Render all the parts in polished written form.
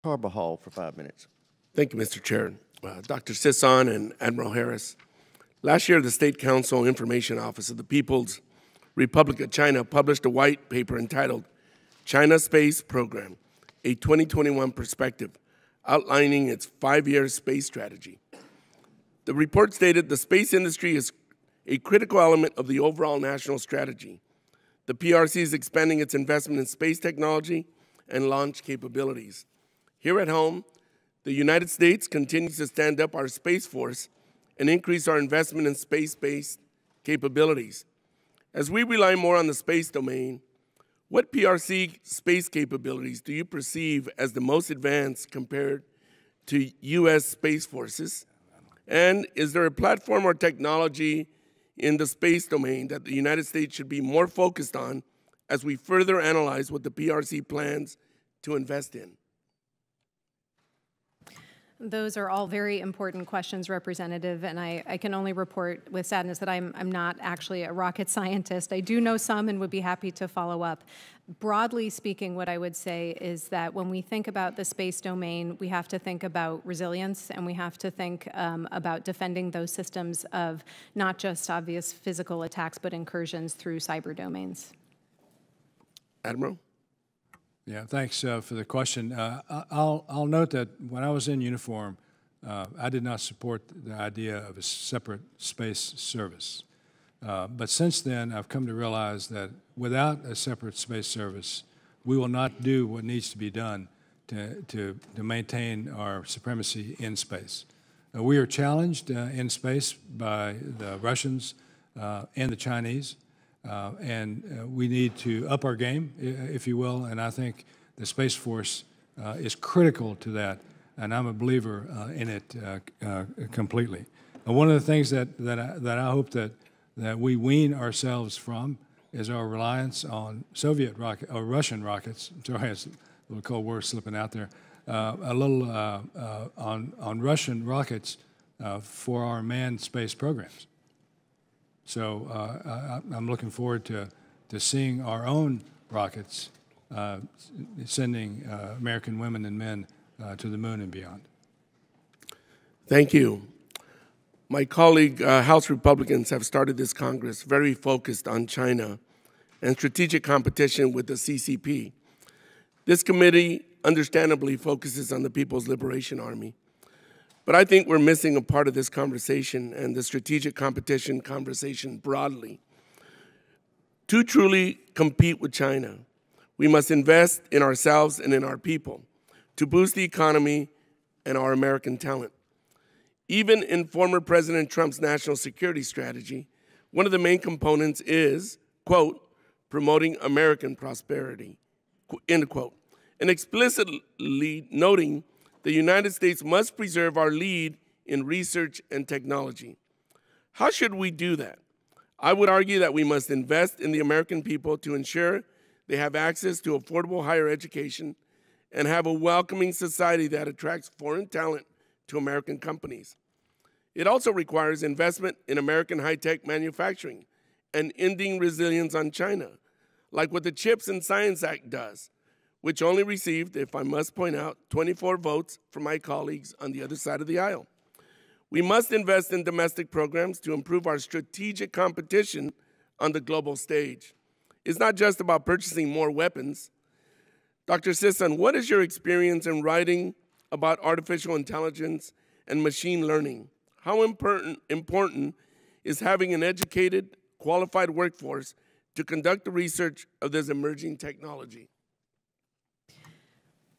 Carbajal for 5 minutes. Thank you, Mr. Chair. Dr. Sisson and Admiral Harris. Last year, the State Council Information Office of the People's Republic of China published a white paper entitled China Space Program, a 2021 Perspective, outlining its 5-year space strategy. The report stated the space industry is a critical element of the overall national strategy. The PRC is expanding its investment in space technology and launch capabilities. Here at home, the United States continues to stand up our Space Force and increase our investment in space-based capabilities. As we rely more on the space domain, what PRC space capabilities do you perceive as the most advanced compared to U.S. Space Forces? And is there a platform or technology in the space domain that the United States should be more focused on as we further analyze what the PRC plans to invest in? Those are all very important questions, Representative, and I can only report with sadness that I'm not actually a rocket scientist. I do know some and would be happy to follow up. Broadly speaking, what I would say is that when we think about the space domain, we have to think about resilience, and we have to think about defending those systems of not just obvious physical attacks, but incursions through cyber domains. Admiral? Yeah, thanks for the question. I'll note that when I was in uniform, I did not support the idea of a separate space service. But since then, I've come to realize that without a separate space service, we will not do what needs to be done to maintain our supremacy in space. We are challenged in space by the Russians and the Chinese. And we need to up our game, if you will, and I think the Space Force is critical to that, and I'm a believer in it completely. And one of the things that I hope that we wean ourselves from is our reliance on Soviet rocket or Russian rockets. Sorry, it's a little cold word slipping out there. A little on Russian rockets for our manned space programs. So I'm looking forward to seeing our own rockets sending American women and men to the moon and beyond. Thank you. My colleague, House Republicans, have started this Congress very focused on China and strategic competition with the CCP. This committee understandably focuses on the People's Liberation Army. But I think we're missing a part of this conversation and the strategic competition conversation broadly. To truly compete with China, we must invest in ourselves and in our people to boost the economy and our American talent. Even in former President Trump's national security strategy, one of the main components is, quote, promoting American prosperity, end quote, and explicitly noting the United States must preserve our lead in research and technology. How should we do that? I would argue that we must invest in the American people to ensure they have access to affordable higher education and have a welcoming society that attracts foreign talent to American companies. It also requires investment in American high-tech manufacturing and ending resilience on China, like what the CHIPS and Science Act does, which only received, if I must point out, 24 votes from my colleagues on the other side of the aisle. We must invest in domestic programs to improve our strategic competition on the global stage. It's not just about purchasing more weapons. Dr. Sisson, what is your experience in writing about artificial intelligence and machine learning? How important is having an educated, qualified workforce to conduct the research of this emerging technology?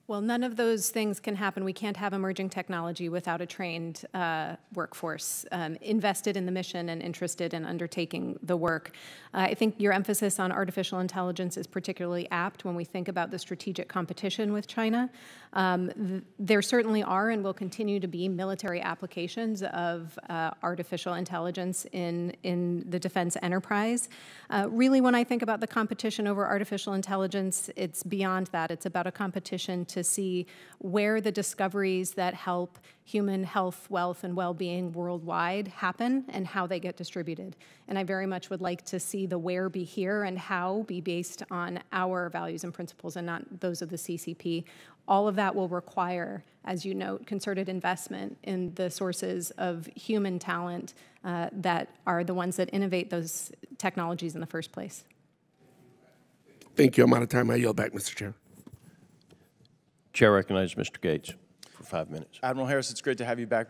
Well, none of those things can happen. We can't have emerging technology without a trained workforce invested in the mission and interested in undertaking the work. I think your emphasis on artificial intelligence is particularly apt when we think about the strategic competition with China. There certainly are and will continue to be military applications of artificial intelligence in the defense enterprise. Really, when I think about the competition over artificial intelligence, it's beyond that. It's about a competition to see where the discoveries that help human health, wealth, and well-being worldwide happen and how they get distributed. And I very much would like to see the where be here and how be based on our values and principles and not those of the CCP. All of that will require, as you note, concerted investment in the sources of human talent that are the ones that innovate those technologies in the first place. Thank you. I'm out of time. I yield back, Mr. Chair. Chair recognizes Mr. Gates for 5 minutes. Admiral Harris, it's great to have you back